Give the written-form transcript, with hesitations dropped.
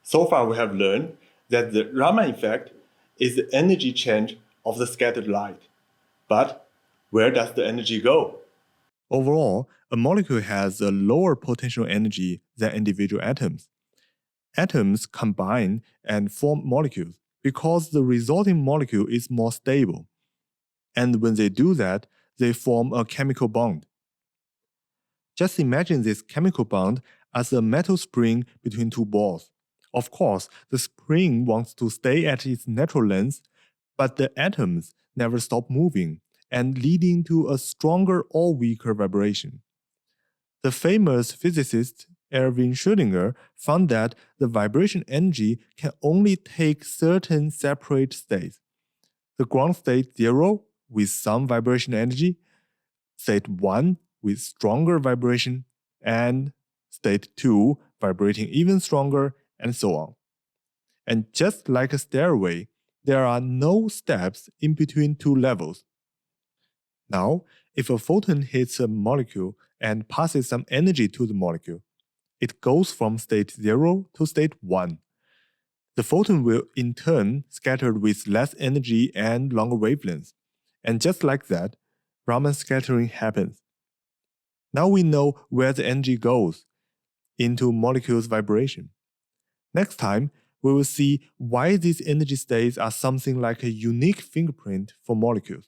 So far we have learned that the Raman effect is the energy change of the scattered light. But where does the energy go? Overall, a molecule has a lower potential energy than individual atoms. Atoms combine and form molecules because the resulting molecule is more stable. And when they do that, they form a chemical bond. Just imagine this chemical bond as a metal spring between two balls. Of course, the spring wants to stay at its natural length, but the atoms never stop moving and leading to a stronger or weaker vibration. The famous physicist Erwin Schrödinger found that the vibration energy can only take certain separate states. The ground state 0 with some vibration energy, state 1 with stronger vibration, and state 2 vibrating even stronger, and so on. And just like a stairway, there are no steps in between two levels. Now, if a photon hits a molecule and passes some energy to the molecule, it goes from state 0 to state 1. The photon will in turn scatter with less energy and longer wavelengths. And just like that, Raman scattering happens. Now we know where the energy goes, into molecules' vibration. Next time, we will see why these energy states are something like a unique fingerprint for molecules.